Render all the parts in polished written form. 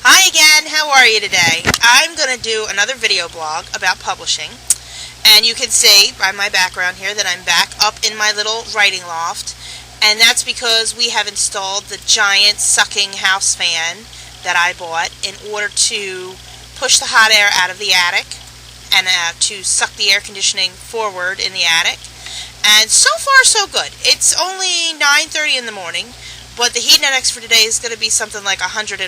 Hi again, how are you today? I'm going to do another video blog about publishing, and you can see by my background here that I'm back up in my little writing loft, and that's because we have installed the giant sucking house fan that I bought in order to push the hot air out of the attic and to suck the air conditioning forward in the attic. And so far so good. It's only 9:30 in the morning, but the heat index for today is going to be something like 105.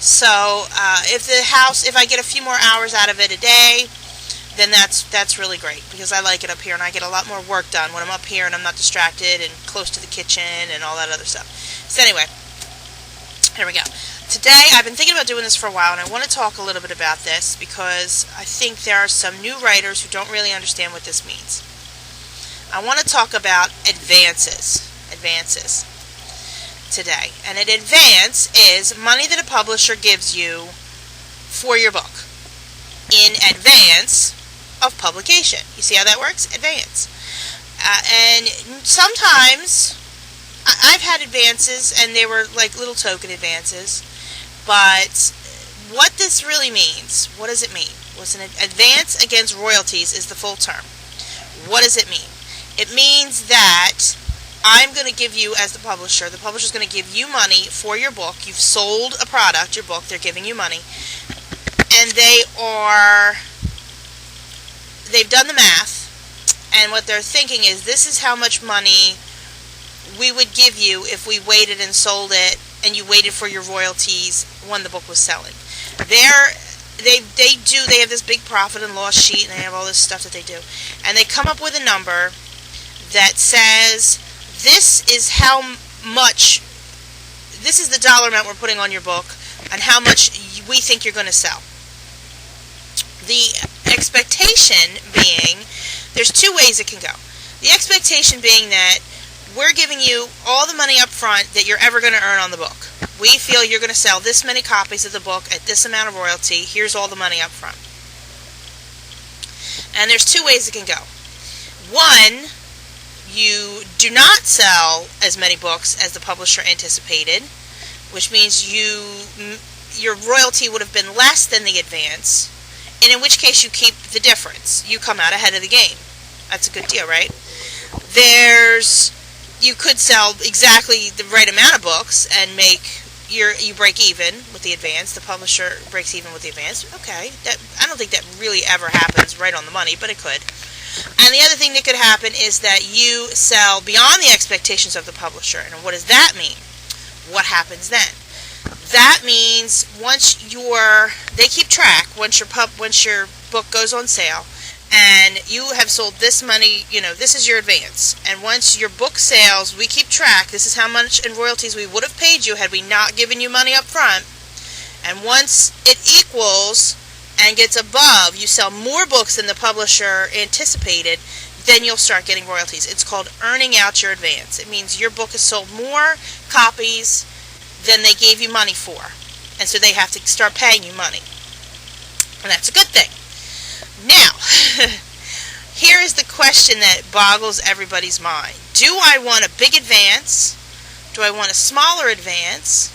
So if I get a few more hours out of it a day, then that's really great, because I like it up here and I get a lot more work done when I'm up here and I'm not distracted and close to the kitchen and all that other stuff. So anyway, here we go. Today I've been thinking about doing this for a while, and I want to talk a little bit about this because I think there are some new writers who don't really understand what this means. I want to talk about advances today. And an advance is money that a publisher gives you for your book in advance of publication. You see how that works? Advance. And sometimes I've had advances, and they were like little token advances. But what this really means, what does it mean? What's an advance against royalties is the full term. What does it mean? It means that I'm going to give you, as the publisher's going to give you money for your book. You've sold a product, your book, they're giving you money. And they've done the math, and what they're thinking is, this is how much money we would give you if we waited and sold it, and you waited for your royalties when the book was selling. They have this big profit and loss sheet, and they have all this stuff that they do. And they come up with a number that says, this is the dollar amount we're putting on your book and how much we think you're going to sell. The expectation being, there's two ways it can go. The expectation being that we're giving you all the money up front that you're ever going to earn on the book. We feel you're going to sell this many copies of the book at this amount of royalty. Here's all the money up front. And there's two ways it can go. One, you do not sell as many books as the publisher anticipated, which means your royalty would have been less than the advance, and in which case you keep the difference. You come out ahead of the game. That's a good deal, right? You could sell exactly the right amount of books and you break even with the advance. The publisher breaks even with the advance. Okay, I don't think that really ever happens right on the money, but it could. And the other thing that could happen is that you sell beyond the expectations of the publisher. And what does that mean? What happens then? That means they keep track once your book goes on sale, and you have sold this money, this is your advance. And once your book sales, we keep track. This is how much in royalties we would have paid you had we not given you money up front. And once it equals and gets above, you sell more books than the publisher anticipated, then you'll start getting royalties. It's called earning out your advance. It means your book has sold more copies than they gave you money for, and so they have to start paying you money. And that's a good thing. Now, here is the question that boggles everybody's mind. Do I want a big advance? Do I want a smaller advance?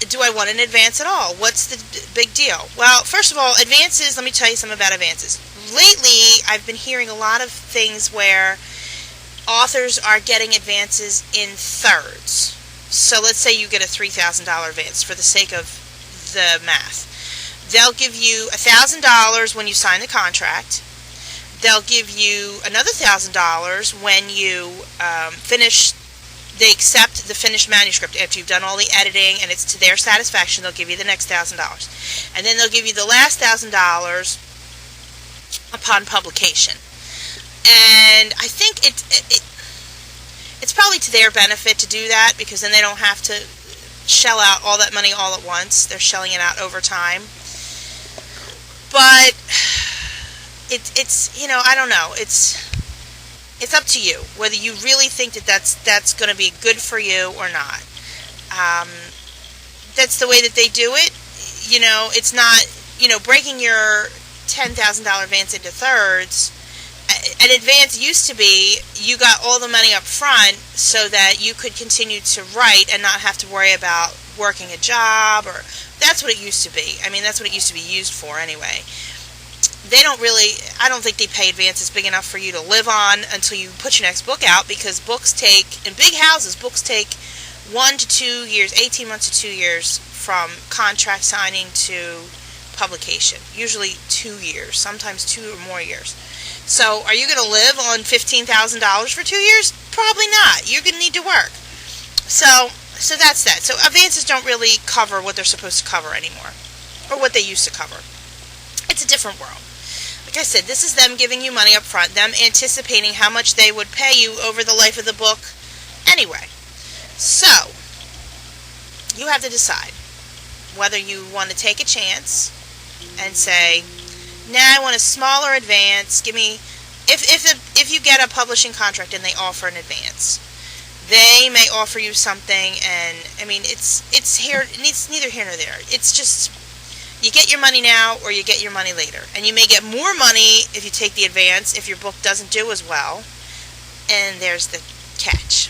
Do I want an advance at all? What's the big deal? Well, first of all, advances, let me tell you something about advances. Lately, I've been hearing a lot of things where authors are getting advances in thirds. So let's say you get a $3,000 advance for the sake of the math. They'll give you $1,000 when you sign the contract. They'll give you another $1,000 when you they accept the finished manuscript. After you've done all the editing and it's to their satisfaction, they'll give you the next $1,000. And then they'll give you the last $1,000 upon publication. And I think it's probably to their benefit to do that, because then they don't have to shell out all that money all at once. They're shelling it out over time. But it's I don't know. It's up to you whether you really think that that's going to be good for you or not. That's the way that they do it. It's not, breaking your $10,000 advance into thirds. An advance used to be you got all the money up front so that you could continue to write and not have to worry about working a job or That's what it used to be. I mean, that's what it used to be used for anyway. I don't think they pay advances big enough for you to live on until you put your next book out, because in big houses, books take 1 to 2 years, 18 months to 2 years from contract signing to publication. Usually 2 years, sometimes 2 or more years. So are you going to live on $15,000 for 2 years? Probably not. You're going to need to work. So that's that. So advances don't really cover what they're supposed to cover anymore, or what they used to cover. It's a different world. Like I said, this is them giving you money up front, them anticipating how much they would pay you over the life of the book anyway. So, you have to decide whether you want to take a chance and say, nah, I want a smaller advance. Give me, if you get a publishing contract and they offer an advance, they may offer you something, and I mean, it's neither here nor there. It's just, you get your money now or you get your money later. And you may get more money if you take the advance if your book doesn't do as well. And there's the catch.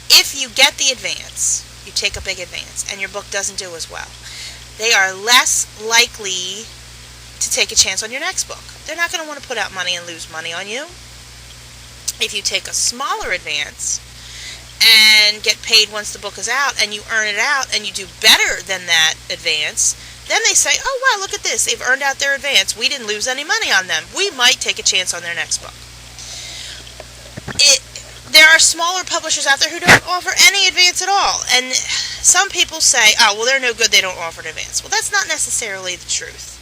If you get the advance, you take a big advance, and your book doesn't do as well, they are less likely to take a chance on your next book. They're not going to want to put out money and lose money on you. If you take a smaller advance and get paid once the book is out, and you earn it out, and you do better than that advance, then they say, oh wow, look at this, they've earned out their advance, we didn't lose any money on them, we might take a chance on their next book. There are smaller publishers out there who don't offer any advance at all, and some people say, oh well, they're no good, they don't offer an advance. Well, that's not necessarily the truth.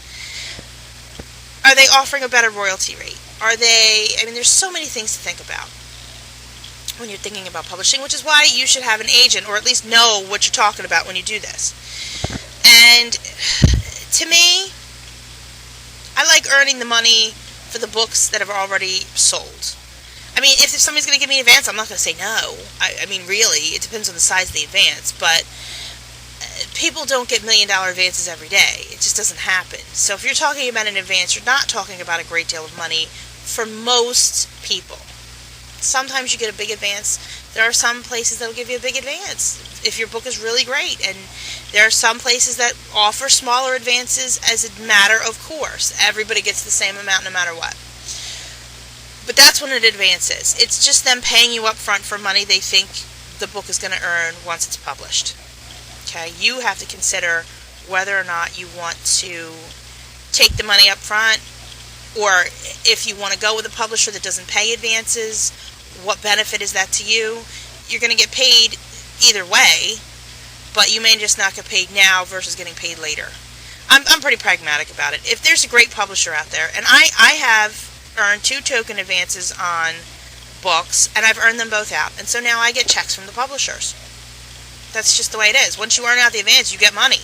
Are they offering a better royalty rate? There's so many things to think about when you're thinking about publishing, which is why you should have an agent, or at least know what you're talking about when you do this. And to me, I like earning the money for the books that have already sold. I mean, if somebody's going to give me an advance, I'm not going to say no. I mean, really, it depends on the size of the advance, but people don't get $1 million advances every day. It just doesn't happen. So if you're talking about an advance, you're not talking about a great deal of money for most people. Sometimes you get a big advance. There are some places that will give you a big advance if your book is really great, and there are some places that offer smaller advances as a matter of course. Everybody gets the same amount no matter what. But that's what an advance is. It's just them paying you up front for money they think the book is going to earn once it's published. Okay, you have to consider whether or not you want to take the money up front, or if you want to go with a publisher that doesn't pay advances, what benefit is that to you? You're going to get paid either way, but you may just not get paid now versus getting paid later. I'm pretty pragmatic about it. If there's a great publisher out there, and I have earned 2 token advances on books, and I've earned them both out, and so now I get checks from the publishers. That's just the way it is. Once you earn out the advance, you get money.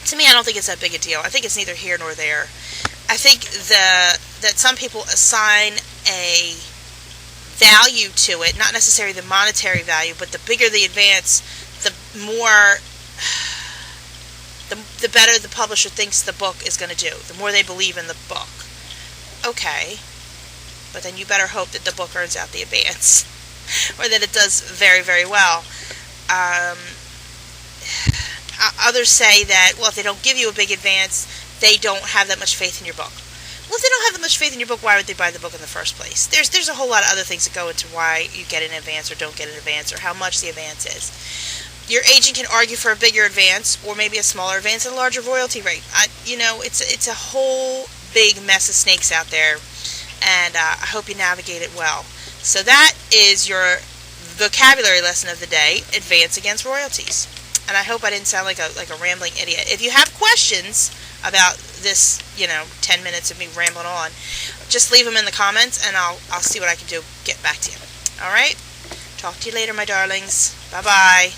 To me, I don't think it's that big a deal. I think it's neither here nor there. I think that some people assign a value to it, not necessarily the monetary value, but the bigger the advance, the better the publisher thinks the book is going to do, the more they believe in the book. Okay, but then you better hope that the book earns out the advance, or that it does very, very well. Others say that, well, if they don't give you a big advance, they don't have that much faith in your book. Well, if they don't have that much faith in your book, why would they buy the book in the first place? There's a whole lot of other things that go into why you get an advance or don't get an advance, or how much the advance is. Your agent can argue for a bigger advance, or maybe a smaller advance and a larger royalty rate. It's a whole big mess of snakes out there, and I hope you navigate it well. So that is your vocabulary lesson of the day: advance against royalties. And I hope I didn't sound like a rambling idiot. If you have questions about this, 10 minutes of me rambling on, just leave them in the comments, and I'll see what I can do. Get back to you. All right? Talk to you later, my darlings. Bye-bye.